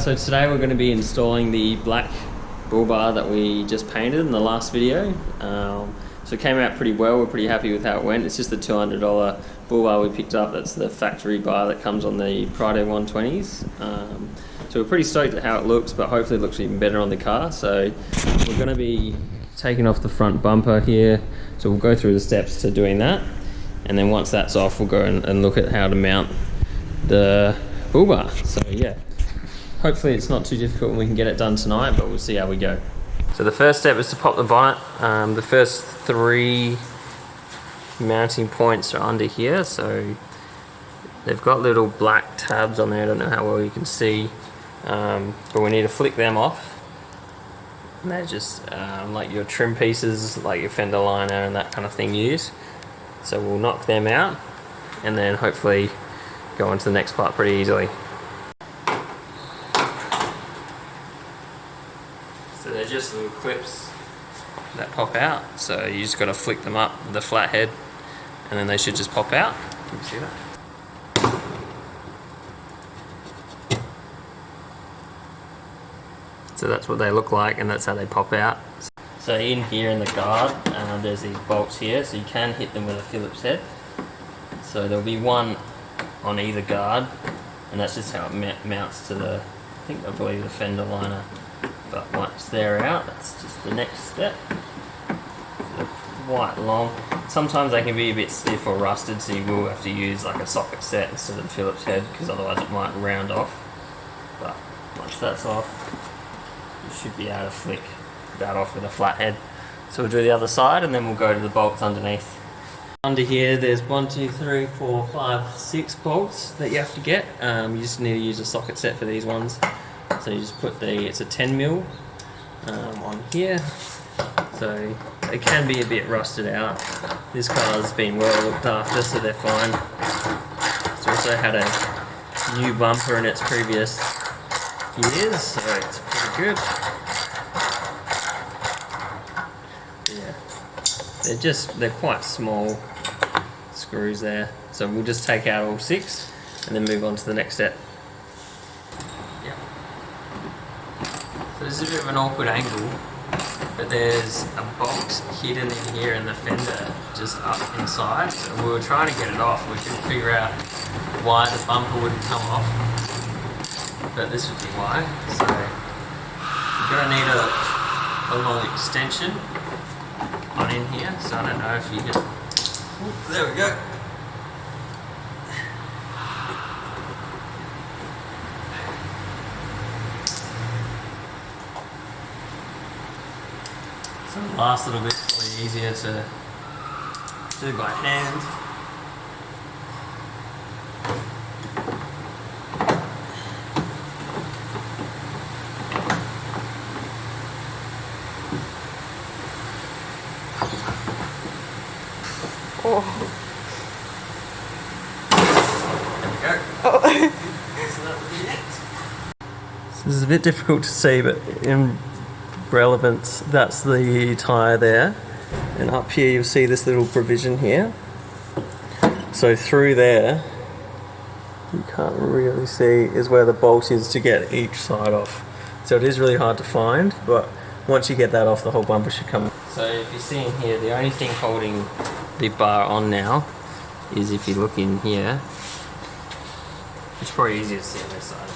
guys, so today we're going to be installing the black bull bar that we just painted in the last video. So it came out pretty well, we're pretty happy with how it went. It's just the $200 bull bar we picked up. That's the factory bar that comes on the Prado 120s. So we're pretty stoked at how it looks, but hopefully it looks even better on the car. So we're going to be taking off the front bumper here. So we'll go through the steps to doing that. And then once that's off, we'll go and look at how to mount the bull bar. So yeah, hopefully it's not too difficult and we can get it done tonight, but we'll see how we go. So the first step is to pop the bonnet. The first 3 mounting points are under here, so they've got little black tabs on there. I don't know how well you can see, but we need to flick them off. And they're just like your trim pieces, like your fender liner and that kind of thing use. So we'll knock them out and then hopefully go on to the next part pretty easily. So they're just little clips that pop out, so you just got to flick them up with the flat head and then they should just pop out. Can you see that? So that's what they look like and that's how they pop out. So in here in the guard, there's these bolts here, so you can hit them with a Phillips head. So there'll be one on either guard, and that's just how it mounts to the, I believe the fender liner. But once they're out, that's just the next step. They're quite long. Sometimes they can be a bit stiff or rusted, so you will have to use like a socket set instead of the Phillips head, because otherwise it might round off. But once that's off, you should be able to flick that off with a flat head. So we'll do the other side and then we'll go to the bolts underneath. Under here there's 1, 2, 3, 4, 5, 6 bolts that you have to get. You just need to use a socket set for these ones. So you just put it's a 10mm on here. So they can be a bit rusted out. This car's been well looked after, so they're fine. It's also had a new bumper in its previous years, so it's pretty good. Yeah, they're quite small screws there. So we'll just take out all 6 and then move on to the next step. Yeah. So this is a bit of an awkward angle, but there's a bolt hidden in here in the fender just up inside. So we were trying to get it off. We couldn't figure out why the bumper wouldn't come off, but this would be why. So you're going to need a long extension on in here, so I don't know if you can. Ooh, there we go. So the last little bit's probably easier to do by hand. Oh. There we go. Oh. So that would be it. So this is a bit difficult to see, but in relevance, that's the tyre there. And up here you'll see this little provision here. So through there, you can't really see, is where the bolt is to get each side off. So it is really hard to find, but once you get that off, the whole bumper should come. So if you see in here, the only thing holding the bar on now is if you look in here. It's probably easier to see on this side.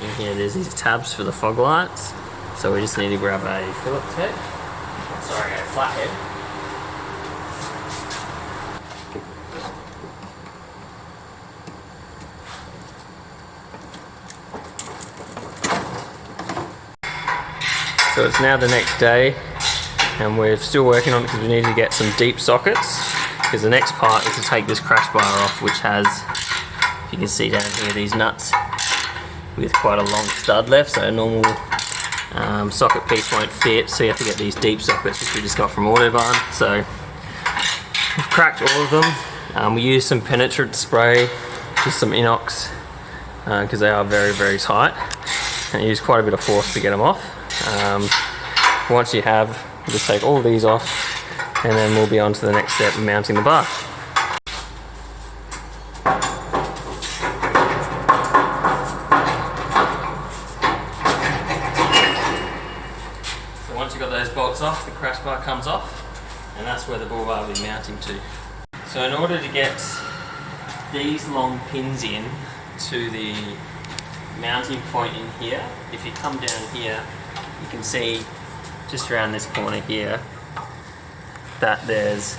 In here there's these tabs for the fog lights, so we just need to grab a Phillips head, sorry, a flat head. So it's now the next day and we're still working on it because we need to get some deep sockets, because the next part is to take this crash bar off, which has, if you can see down here, these nuts with quite a long stud left, so a normal socket piece won't fit, so you have to get these deep sockets, which we just got from Autobahn. So we've cracked all of them. We used some penetrant spray, just some inox, because they are very, very tight, and you use quite a bit of force to get them off. Once you have, just take all these off and then we'll be on to the next step, mounting the bar. bar comes off, and that's where the bull bar will be mounting to. So in order to get these long pins in to the mounting point in here, if you come down here, you can see just around this corner here that there's,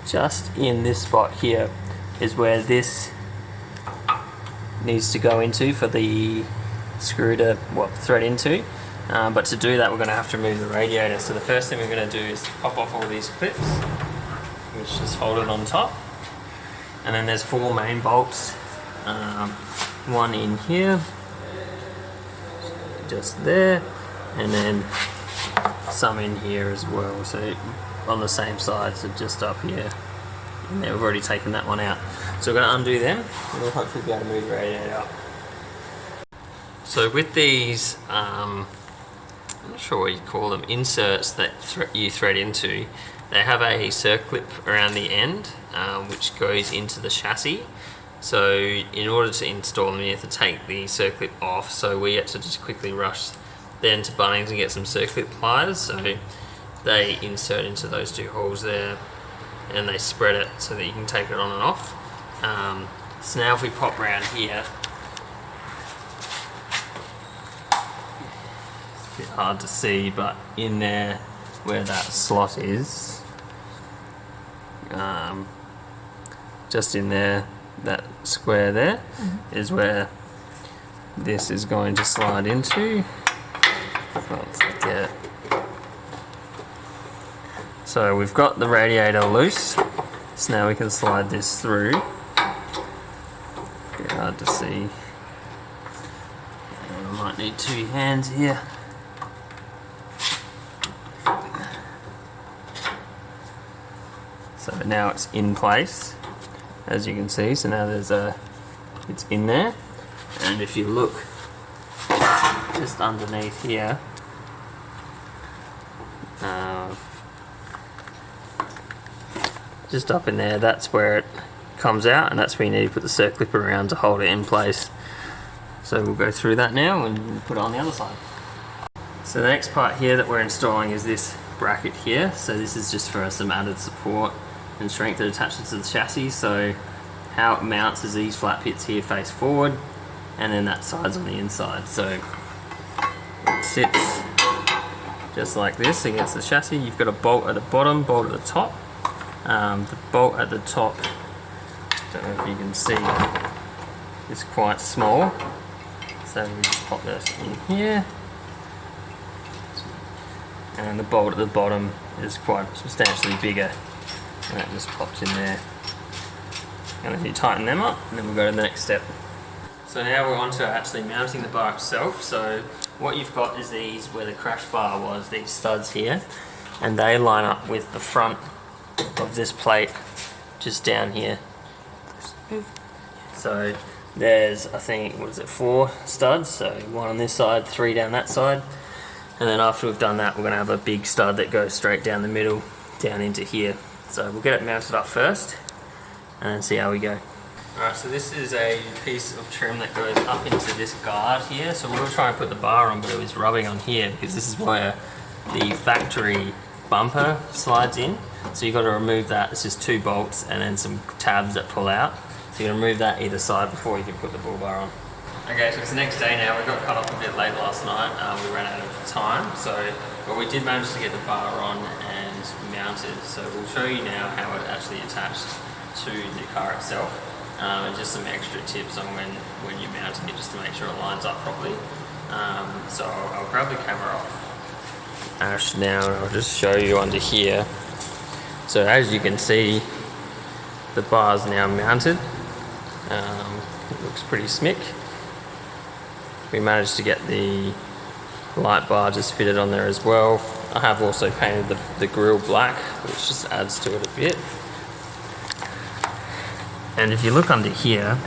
just in this spot here is where this needs to go into for the screw to thread into. But to do that, we're going to have to remove the radiator. So the first thing we're going to do is pop off all these clips, which just hold it on top. And then there's 4 main bolts, one in here, just there, and then some in here as well. So on the same side, so just up here. And there, we've already taken that one out. So we're going to undo them, and we'll hopefully be able to move the radiator up. So with these, I'm not sure what you call them, inserts that you thread into, they have a circlip around the end, which goes into the chassis. So in order to install them, you have to take the circlip off. So we had to just quickly rush then to Bunnings and get some circlip pliers. So they insert into those 2 holes there, and they spread it so that you can take it on and off. So now if we pop around here, it's a bit hard to see, but in there where that slot is, just in there, that square there, is where this is going to slide into. Let's get it. So we've got the radiator loose, so now we can slide this through. Bit hard to see. I might need 2 hands here. So now it's in place, as you can see. So now it's in there. And if you look just underneath here, just up in there, that's where it comes out, and that's where you need to put the circlip around to hold it in place. So we'll go through that now and put it on the other side. So the next part here that we're installing is this bracket here. So this is just for some added support and strength that attaches to the chassis. So how it mounts is these flat pits here face forward, and then that side's on the inside. So it sits just like this against the chassis. You've got a bolt at the bottom, bolt at the top. The bolt at the top, don't know if you can see, is quite small. So we just pop this in here. And the bolt at the bottom is quite substantially bigger, and that just pops in there. And then you tighten them up, and then we'll go to the next step. So now we're on to actually mounting the bar itself. So what you've got is these, where the crash bar was, these studs here, and they line up with the front of this plate just down here. So there's, I think, 4 studs, so 1 on this side, 3 down that side, and then after we've done that, we're going to have a big stud that goes straight down the middle, down into here. So we'll get it mounted up first, and then see how we go. Alright, so this is a piece of trim that goes up into this guard here. So we were trying to put the bar on, but it was rubbing on here, because this is where the factory bumper slides in. So you've got to remove that. It's just 2 bolts and then some tabs that pull out. So you're going to remove that either side before you can put the bull bar on. Okay, so it's the next day now. We got cut off a bit late last night. We ran out of time, but we did manage to get the bar on and mounted. So we'll show you now how it actually attached to the car itself, and just some extra tips on when you're mounting it, just to make sure it lines up properly. So I'll grab the camera off Ash now, and I'll just show you under here. So as you can see, the bar's now mounted. It looks pretty smick. We managed to get the light bar just fitted on there as well. I have also painted the grille black, which just adds to it a bit. And if you look under here,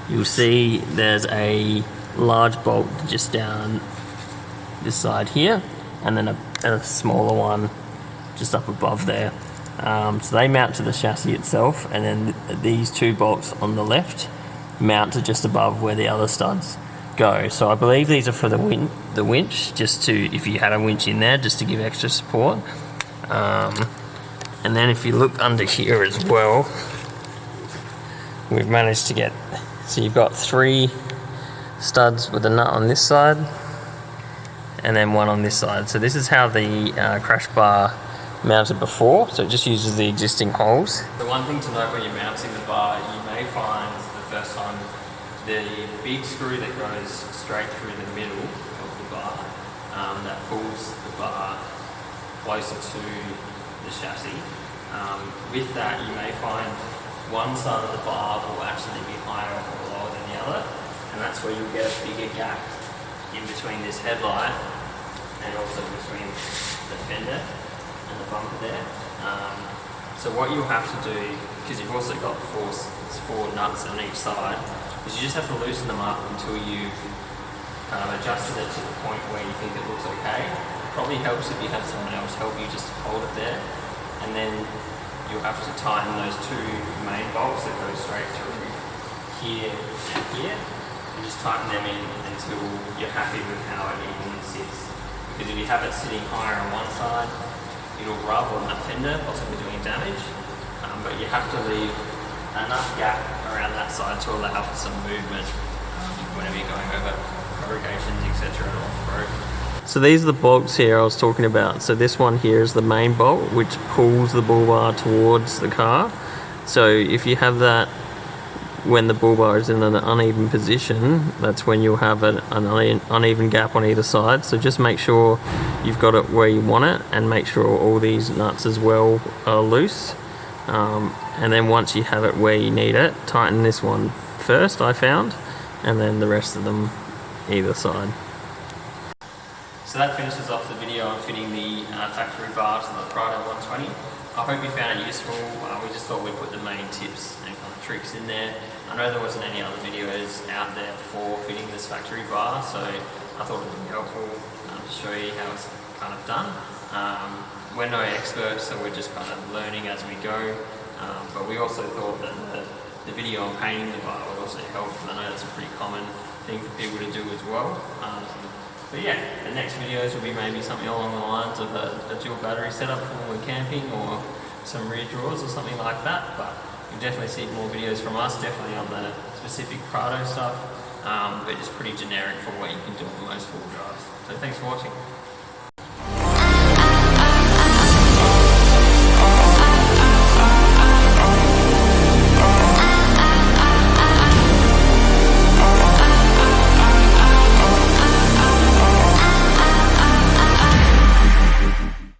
you'll see there's a large bolt just down this side here, and then a smaller one just up above there. So they mount to the chassis itself, and then these 2 bolts on the left mount to just above where the other studs go. So I believe these are for the the winch, just to, if you had a winch in there, just to give extra support. And then if you look under here as well, we've managed to get, so you've got 3 studs with a nut on this side and then 1 on this side. So this is how the crash bar mounted before, so it just uses the existing holes. The one thing to note when you're mounting the bar, you may find the first time the big screw that goes straight through the middle of the bar, that pulls the bar closer to the chassis. With that, you may find one side of the bar will actually be higher or lower than the other, and that's where you'll get a bigger gap in between this headlight and also between the fender and the bumper there. So what you'll have to do, because you've also got 4 nuts on each side, is you just have to loosen them up until you've adjusted it to the point where you think it looks okay. It probably helps if you have someone else help you just hold it there, and then you'll have to tighten those 2 main bolts that go straight through here and here, and just tighten them in until you're happy with how it even sits. Because if you have it sitting higher on one side, it'll rub on that fender, possibly doing damage, but you have to leave enough gap around that side to allow for some movement whenever you're going over corrugations, etc. and off-road. So these are the bolts here I was talking about. So this one here is the main bolt, which pulls the bull bar towards the car. So if you have that when the bull bar is in an uneven position, that's when you'll have an uneven gap on either side. So just make sure you've got it where you want it, and make sure all these nuts as well are loose. And then once you have it where you need it, tighten this one first, I found, and then the rest of them either side. So that finishes off the video on fitting the factory bar to the Prado 120. I hope you found it useful. We just thought we'd put the main tips and kind of tricks in there. I know there wasn't any other videos out there for fitting this factory bar, so I thought it would be helpful to show you how it's kind of done. We're no experts, so we're just kind of learning as we go. But we also thought that the video on painting the bar would also help, because I know that's a pretty common thing for people to do as well. But yeah, the next videos will be maybe something along the lines of a dual battery setup for when we're camping, or some rear drawers or something like that. But you'll definitely see more videos from us, definitely on the specific Prado stuff, but just pretty generic for what you can do on most full drives. So thanks for watching.